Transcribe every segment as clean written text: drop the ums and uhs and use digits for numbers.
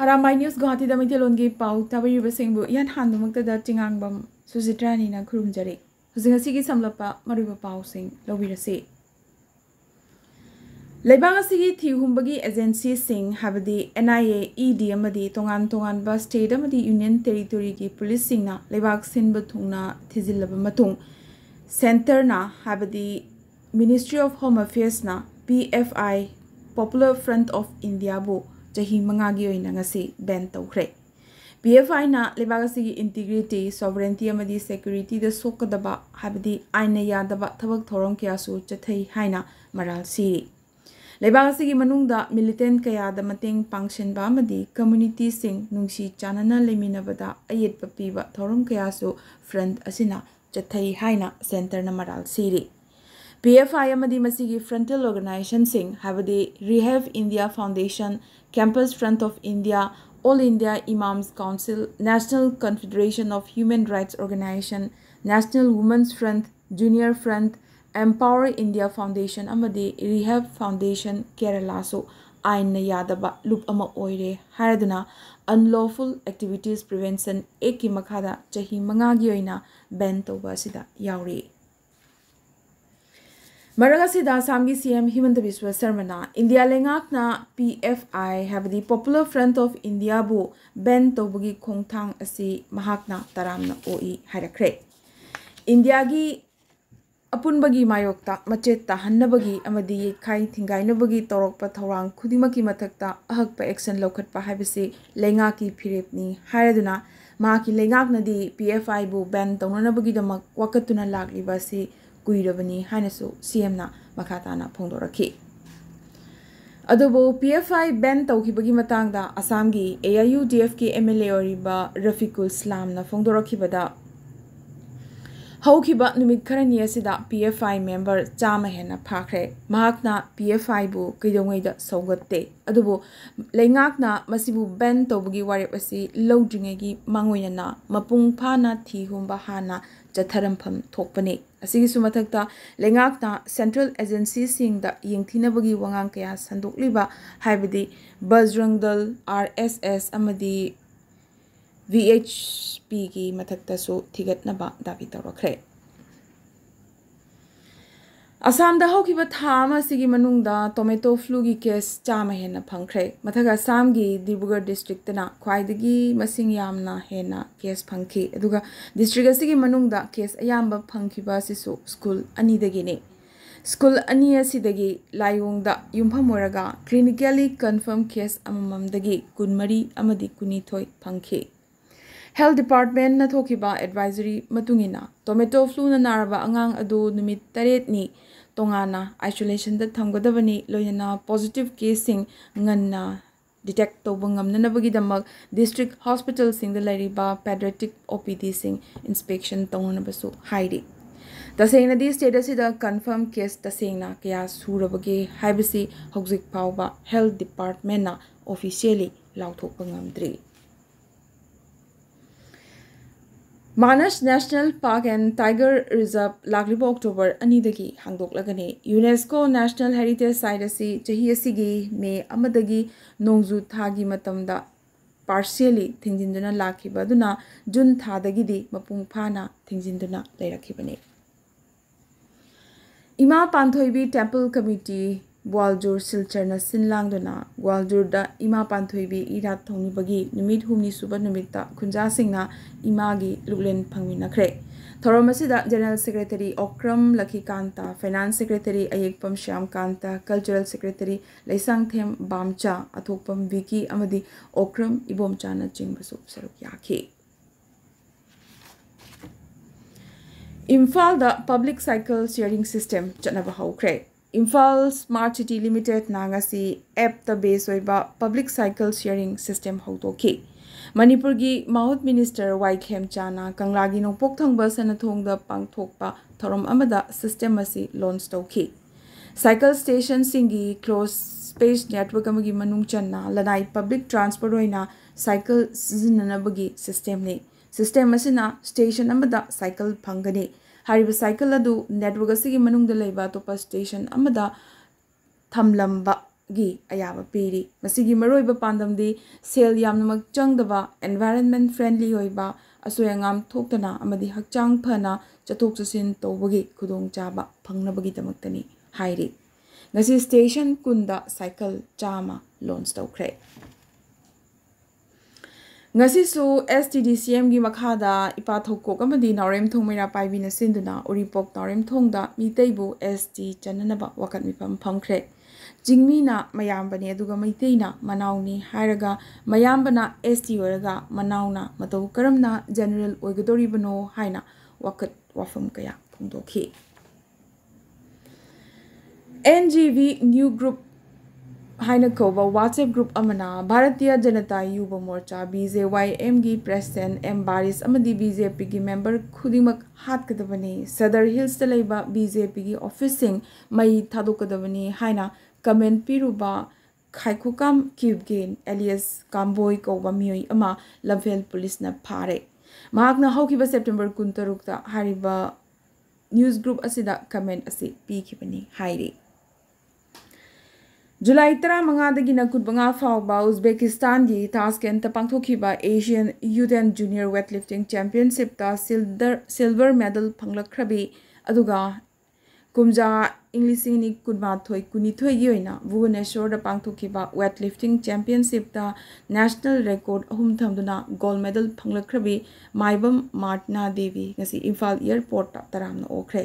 Arambai News Guwahati da Maitilongi Pau Tabayubasingbu Yan Handumukta Tingangbam Susitrani na Kurumjari. Huzingasigi Samlapa Maruba Pau Sing Lobirasi. Lebangasigi Tihumbagi Agency Sing Habadi NIA ED Amadi Tongan Tongan Bus State Amadi Union Territory ki Police Singna Lebak Sinbatungna Tizilaba Matung Center na Habadi Ministry of Home Affairs na PFI Popular Front of India bu Jahi Mangagi oina ngasi ban tawkhre. PFI na lebagasi integrity, sovereignty amadi security da sokadaba habadi aina yadaba thabak thorong kya su chathai haina maral siri. Lebagasi gi manungda militant kaya da mateng pangshen ba amadi community sing nungsi chanana leminabada ayet papiba thorong kya su front asina chathai haina center na maral siri. PFI amadi masigi frontal organization sing habadi Rehab India Foundation, Campus Front of India, All India Imams Council, National Confederation of Human Rights Organization, National Women's Front, Junior Front, Empower India Foundation amadi Rehab Foundation Kerala so aina yadaba loop ama oire haraduna unlawful activities prevention eki makhada chahi mangagi oina ban toba sida yauri. Maragasida Samgi CM Himanta Biswa Sarmana India Lengakna PFI have the Popular Front of India bu Ben Tobugi Kongtang asi Mahakna Taramna OE Harakre. India gi Apunbagi Mayokta Macheta Hanabagi Amadi Kai Tingainabagi Torokpa Torang Kudimaki Matakta Ahakpa Action Lokat Pahabisi Lengaki Piripni Haraduna Maki Lengakna di PFI bu Ben Tonanabagi Damak Wakatuna Lagli Basi Kuirabani Hanasu CM na Makatana Pondoraki. Adobo PFI ban Tauhibagi Matanga Asamgi AIU DFK MLA Oriba Rafikul Slam na Fondoraki Bada Haukiba Numit Karania Sida PFI member Jamahena Pakre Mahakna PFI bu Kidongeda Sogate Adobo Lengakna Masibu ban Tobugi Waripasi Lodringegi Manguina Mapung Pana Tihumba Hana Jatarampam Tokpane. Asigi sumatakta lengakna central agency sing da yengthinabagi wangang kaya sandukliba haibadi Bajrangdal RSS amadi VHP ki matakta so thigatnaba dabi tawrakre. Assam da hokiba thama sigi manungda tomato flu gi case chama hena phangkhre mathaga Assam gi Dibrugarh district na khwaidagi masing yamna hena case phangki aduga district asigi manungda case ayamba phangkiba sisu school ani dagi ne school ani asidagi layongda yumpham oraga clinically confirmed case amamam dagi kunmari amadi kunithoi phangki. Health Department na thokiba advisory matungina tomato flu na naraba angang adu numit 8 ni tongana isolation da thamgadabani loyana positive case sing nganna detect tobangam nanabagi damak district hospital sing da lariba pediatric OPD sing inspection tongnabasu hairi tasengna di status da confirm case tasengna kya surabage haibasi hojik pauba health department na officially lauthokpangamdri. Manas National Park and Tiger Reserve Laglibo October Anidagi Hangdok Lagane UNESCO National Heritage Site asi Chahi asigi May Amadagi Nongzu Thagi Matamda partially Tingjinduna Lakiba Duna June Thadagidi Mapung Pana Tingjinduna Lerakibane. Ima Panthoibi Temple Committee Gwaljur Silcherna Sinlangduna Gwaljur da Ima Panthoibi Ira Thonibagi Numit Humni Suba Numita Kunja Singna Imagi Luglen Pangminakre. Thoromasida General Secretary Okram Lakikanta, Finance Secretary Ayekpam Shyam Kanta, Cultural Secretary Laisang Them Bamcha, Athokpam Viki Amadi Okram Ibomchana Chingbasu Sarukyaki. Imphal the Public Cycle Sharing System Chanaba Haukre. Imphal Smart City Limited Nangasi app the base oiba public cycle sharing system hautoki. Manipur gi Mahut Minister Waikhem Chana Kanglagi Nongpok Thangba Sanathongda Pangthokpa Thorom Amada system asi launch toki. Cycle station singi closed space network amagi manung channa lanai public transport oina cycle sizinanabagi system ni. System asina station amada cycle phangani. Hariba cycle adu network asigi manung da leiba topa station amada thamlamba gi ayaba piri masigi maroiba pandamdi sel yamnamak changdaba environment friendly hoiba asoyangam thoktana amadi hakchang phana chatok chasin tawbagi khudong chaba phangnabagi damaktani hairi ngasi station kunda cycle chama launch tawkhre ngasi su STDCM gi makhada ipa thokok amadi naurem thongmeira paibina sinduna uripok naurem thongda mitaibu ST chananaba wakat mipam phamkhre jingmina mayambani aduga maiteina manauni hairaga mayambana ST oraga manauna matau karamna general oigadoribano haina wakat wafam kaya phongdokhi NGV new group haina koba WhatsApp group amana Bharatiya Janata Yuva Morcha BJYM gi president M Baris amadi BJP gi member khudimak hatkadabani Sadar Hills ta leiba BJP gi office sing mai thadokadabani haina comment piruba khaikukam kibgen alias Kamboy koba miyoi ama Lamphel police na phare mahakna haukiba September 16 ta hariba news group asida comment asi pikibani hairi July 15 na kudbanga fawba Uzbekistan gi Tashkent ta pangthokiba Asian Youth and Junior Weightlifting Championship ta silver medal phanglakhrabi aduga kumja English ni kudmathoi kunithoi gi oina Bhubaneswar da pangthokiba weightlifting championship ta national record ahum thamduna gold medal phanglakhrabi Maibam Martina Devi ngasi Imphal airport ta taramna okhre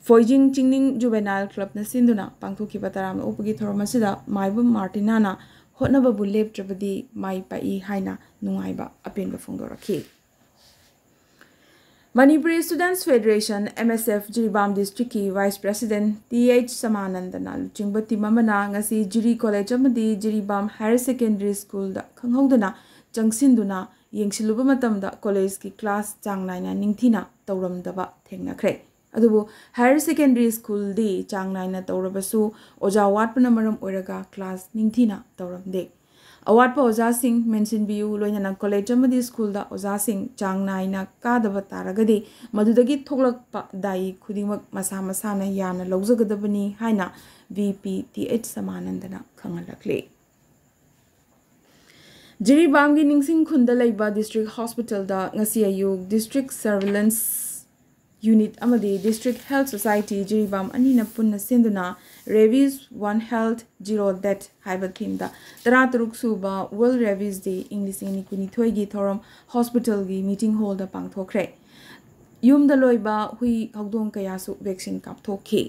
Foijing Chingning Juvenile Club na sinduna pangthokiba taramna opagi thoromasida Maibam Martina na hotnaba bu leptrabadi mai pai haina nungaiba apenba phongdorakhi Manipuri Students Federation MSF Jiribam District ki Vice President TH Samanandana Luchingbati Mamana ngasi Jiri College amadi Jiribam Higher Secondary School da khanghoduna changsinduna yengsiluba matamda college ki class changnaina ningthina tawramdaba thengnakhre adubu Higher Secondary School di changnaina tawrabasu oja watpana maram oiraga class ningthina tawramde awatpa oja sing mention biu loinana college amadi school da oja sing changnaina kadaba taragadi madudagi thoklakpa dai khudimak masa masana yana lawjagadabani haina VP TH Samanandana khangalakle Jiribam gi ningsing khunda leiba district hospital da ngasi ayuk district surveillance unit amadi district health society Jiribam anina punna senduna rabies one health zero death haiba theme da tarataruk suba world rabies day english ni kunithoi gi thoram hospital gi meeting hall da pangthokre yum da loiba hui hogdong kaya su vaccine kapthokhi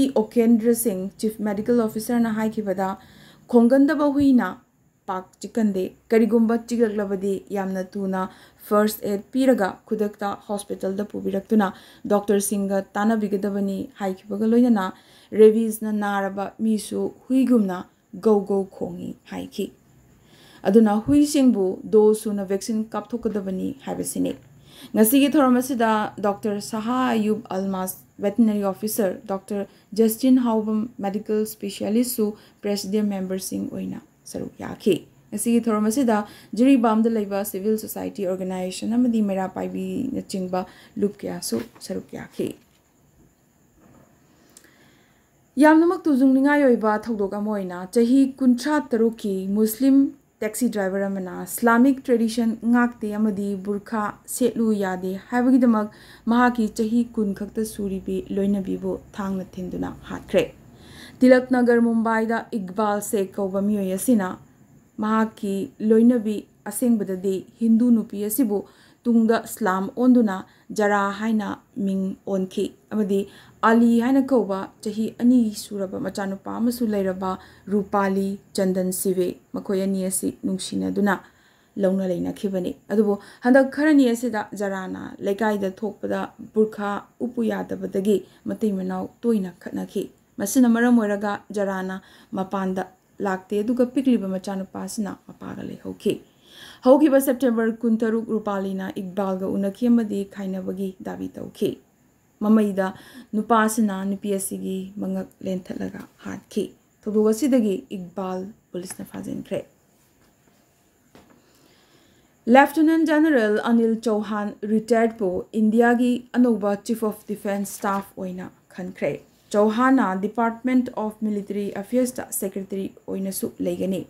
E Okendra Singh chief medical officer na haikibada khongandaba huina pak chikande karigumba chigaglabadi yamna tuna first aid piraga kudakta hospital da pubiraktuna Dr. Singha tana bigadabani haikibaga loinana rabies na naraba misu huigumna go khongi haiki aduna hui singbu do suna vaccine kapthokadabani haibasine ngasigi thoramasida Dr. Saha Ayub Almas veterinary officer Dr. Justin Haubam medical specialist su president member sing oina saruk yakhi ngasi thoramasida Jiribam da leiba civil society organization amadi mera paibi na chingba loop kya su saruk yakhi yamnamak tujung ninga yoiba thodok amoina chahi 53 ki muslim taxi driver amana Islamic tradition ngakte amadi burkha setlu yade haibagi damak mahaki chahi 10 khakta suribi loinabibo thangna thinduna hatkre Tilak Nagar Mumbai da Iqbal Sheikh kauba miyoy asina mahaki loinabi asengbadadi Hindu nupi asibu tungda Islam onduna jara haina ming onki amadi Ali haina kauba chahi ani suraba machanupa amasu leiraba Rupali Chandan Sive makoy ani asi nungsina duna launa leina khibani adubo handak kharani asida jarana lekai da thokpada burkha upu yadabadagi matai manau toina khatnakhi masina maram oiraga jarana mapanda lakte duga pikliba machanupasina mapaga lehokhi haukiba September 13 Rupalina Iqbalga unakhi amadi khainabagi dabi tawkhi mamaida nupasina nupiasigi mangak lenthalaga hatkhi thoduga sidagi Iqbal police na fajinkre Lieutenant General Anil Chauhan retired po India gi anoba Chief of Defence Staff oina khankre Chauhana Department of Military Affairs ta Secretary oinasu leigani.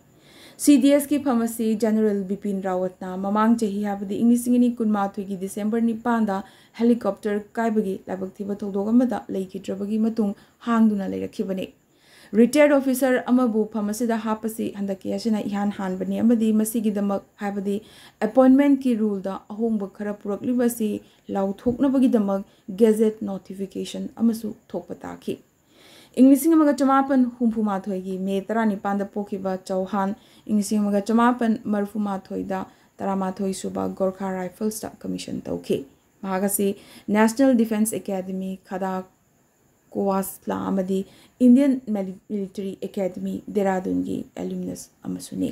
CDS की फमसी general Bipin रावतना ममांग चही हाबदी इंग्लिसिंगनी कुनमाथुगी दिसंबर निपांदा helicopter कायबगी लाबक्थिबा थौदोगमदा लेकिद्रबगी मतुंग हांगदुना लेरखिबने retired officer अमबु फमसीदा हापसी हंदकी असिना इहान हानबनी अमदी मसीगिदमक हाबदी appointment की rule दा अहोंग खरा पुरकलिबसी लाउथोकनबगीदमक gazette notification अमसु थोकपताखी इंग्लिसिंग मगा चमापन हुंफुमाथोयगी मे 19 पोखिबा चौहान इंग्लिसिंग मगा चमापन मरफुमाथोयदा 13 सुबा गोरखा राइफल्स ता कमीशन तौखे महागासी National Defence Academy Khadakwasla अमदी Indian Military Academy Dehradun alumnus अमसुने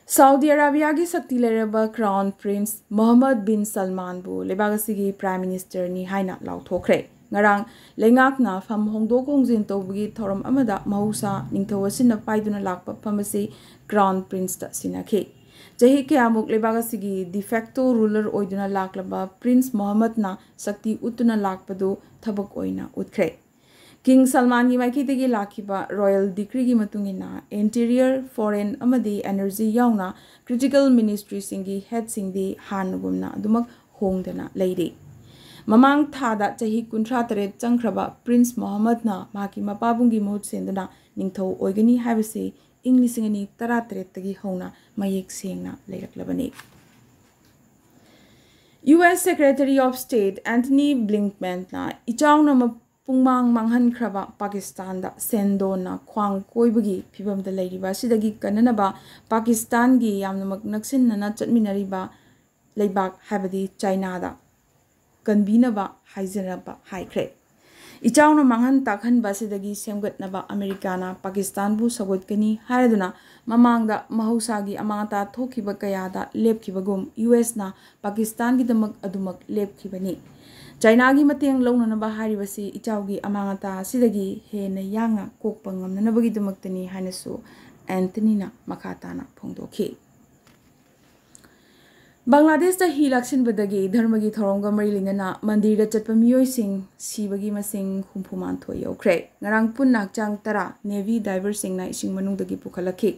सऊदी अरेबिया की शक्ति लेरबा crown prince Mohammed bin Salman बु लेबागसी प्राइम मिनिस्टर नि हाइना लाउथोखरे ngarang lengakna pham hongdok hongjin tawbagi thoram amada mahusa ningthawasina paiduna lakpa phamasi crown prince ta sinakhe jahi ke amuk lebagasi de facto ruler oiduna laklaba prince mohammed na sakti utuna lakpadu thabak oina utkre king salman gi maiki tegi lakhiba royal decree gi matungina interior foreign amadi energy yauna critical ministry singi head singdi hanugumna adumak hongdana leiri ममांग थादा चही 53 चंख्रबा prince Mohammed ना माकी मपाबुंगी महूत सेंदना निंगथौ ओइगनी हाबसे इंग्लिसिंगनी 13 तगी हौना मयेक सेंगना लेरकलबने US Secretary of State Anthony Blinken ना इचाउना पुंगमांग मांगहन खरबा पाकिस्तान दा सेंदो ना ख्वांग कोइबगी फिबम दा लेरिबा सिदगी कननबा पाकिस्तान गी यामनमक नक्सिनना चटमिनरिबा लेबाक हाबदी चाइना दा कन्वीनबा हाइजनबा हाइख्रे इचाउना मांगहन ताखन बासिदगी सेमगतनबा अमेरिकाना पाकिस्तान बु सगोतकनी हारदुना ममांगदा महौसागी अमाता थोखिबा कयादा लेपखिबगुम यूएस ना पाकिस्तान की दमक अदुमक लेपखिबनी चाइना की मतेंग लौननबा हारिबसी इचाउगी अमांगता सिदगी हेन यांगा कोकपा ngamnanabagi दमक्तनी हानसु एंथनीना मखाताना फोंदोखि बांग्लादेश ता ही लाक्सिन बदगी धर्म की थौरंग मरी लिंगना मंदिर दा चटप मियोय सिंग सिबगी मसिंग हुंफुमान थोय यौख्रे ngarang pun nakchang tara navy diver सिंग ना इसिंग मनुंग दगी पुखलखि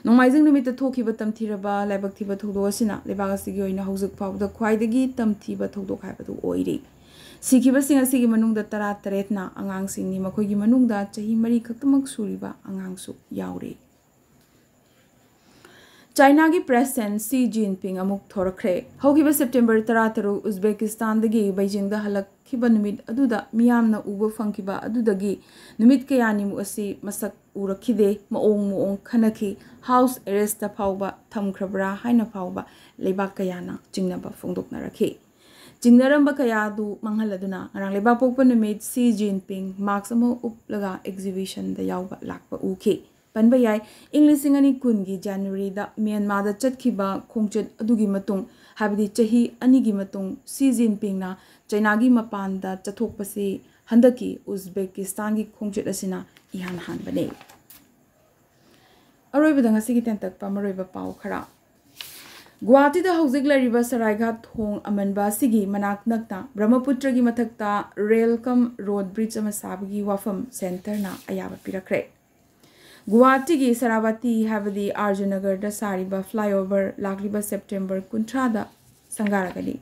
नोंमाइजिंग निमित थोखिबा तमथिरबा लाइबक थिबा थौदो असिना लेबागसिगी ओइना हौजुक फावदा ख्वाइदगी तमथिबा थौदो खाइबदु ओइरि सिखिबा सिंग असिगी मनुंग दा 13 ना अंगांग सिंगनी मखोइगी मनुंग दा चही मरी खक्तमक सुरिबा अंगांग सु याउरि चाइना की प्रेसिडेंट सी जिनपिंग अमुक थोरखरे हौगिबा सेप्टेम्बर 13 उज्बेकिस्तान दगी बेजिंग दा हलखिबा निमित अदुदा मियामना उबा फंखिबा अदुदगी निमित कयानिमु असि मसक उरखिदे मओंग खनखि हाउस अरेस्ट दा फावबा थमख्रबरा हाइना फावबा लेबाक कयाना चिंगनबा फोंदोकनरखि चिंगनरंबा कयादु मंगहलदुना ngarang लेबाक पोकपा निमित सी जिनपिंग मार्क्स अमो उपलगा एग्जिबिशन दा यावबा लाकपा उखि पनबा याय इंग्लिसिंगनी कुनगी जनवरी दा म्यांमार दा चटखिबा खोंगचत अदुगी मतुंग हाबदी चही अनिगी मतुंग सी जिनपिंग ना चाइना की मपान दा चथोकपसे हंदकी उज्बेकिस्तान की खोंगचत असिना इहान हानबने अरोइबदा ngasi gi tentak pa maroiba pau khara Guwahati दा हौजिक लरिबा सरायघाट थोंग अमनबा सिगी मनाक नक्ता ब्रह्मपुत्र की मथक्ता रेलकम रोड ब्रिज अमा साबगी वाफम सेंटर ना अयाबा पिरखरे गुवाहाटी की सरावती हाबदी आर्जुनगर दा सारिबा फ्लाईओवर लाकलिबा सेप्टेम्बर 19 दा संगारगनी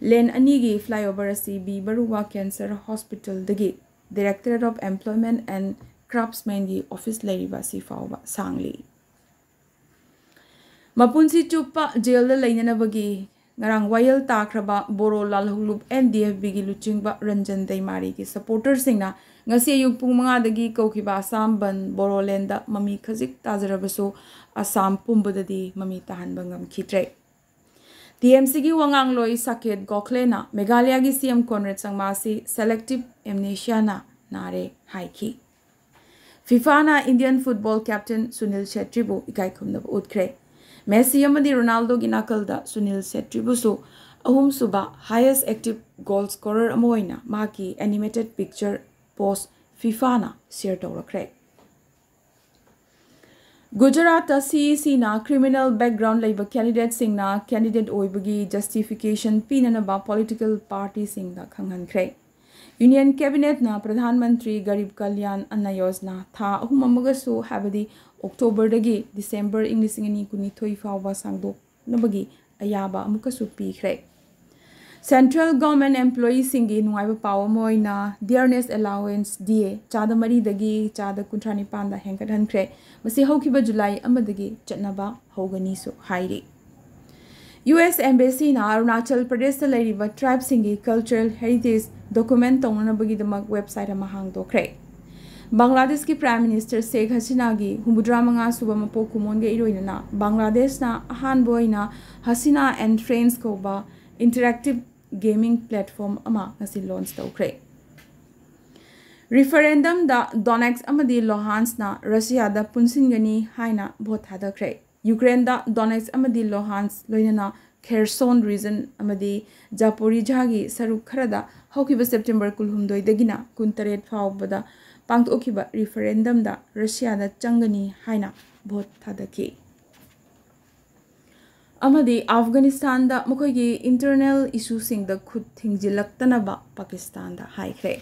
लेन अनीगी फ्लाईओवर असी बी बरुवा कैंसर हॉस्पिटल दगी directorate of employment and craftsman की ऑफिस लरिबा सिफावबा सांगली मपुंसी चुप्पा जेल दा लैननबगी ngarang wayal takraba boro lalhulup NDFB gi luchingba Ranjan Daimari ki supporter singna ngasi ayuk pung 5 dagi kaukiba Assam ban Boroland da mami khajik tajarabaso Assam pumbadadi mami tahanba ngamkhidre TMC gi wangang loi Saket Gokhale na Meghalaya gi CM Conrad Sangma si selective amnesia na nare haiki FIFA na Indian football captain Sunil Shetty bu ikai khumna utkre Messi amadi Ronaldo gi nakalda Sunil Shetty busu ahum suba highest active goal scorer amoina maki animated picture post FIFA na share tawrakre Gujarat CEC na criminal background laiba candidate singna candidate oibagi justification pinana ba political party singda khanghankre union cabinet ना प्रधानमंत्री गरीब कल्याण अन्न योजना था अहुम अमगसु हाबदी October दगी दिसंबर इंग 2019 फावबा सांगदोकनबगी अयाबा अमुकसु पीख्रे central government employee सिंगी नुंगाइबा पाव Moina dearness allowance DA चादा मरी दगी चादा कुंथ्रानी पांदा हेंकटहनख्रे मसी हौखिबा जुलाई अमदगी चटनबा हौगनीसु हाइरी US Embassy na Arunachal Pradesh da leiriba tribe singi cultural heritage document tongna website ama hangdokre Bangladesh ki Prime Minister Sheikh Hasina gi humudramanga suba mapo kumon ge iroina Bangladesh na ahan boina Hasina and Friends ko ba interactive gaming platform ama ngasi launch tawkre referendum da Donetsk amadi Luhansk na Russia da punsingani haina vote hadakre Ukraine da Donetsk amadi Luhansk loinana Kherson region amadi Zaporizhia gi saruk kharada haukiba September 12 dagina 19 faubada pangtokhiba referendum da Russia da changani haina vote thadaki amadi Afghanistan da mukhoigi internal issue sing da khut thingjilaktana ba Pakistan da haikre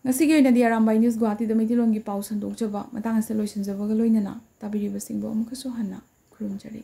ngasi ge na di Arambai news Guwahati da metilong gi pau sandok jaba matang ase loisin jaba ga loinana tabiri basing bo amuka so hanna khurumjari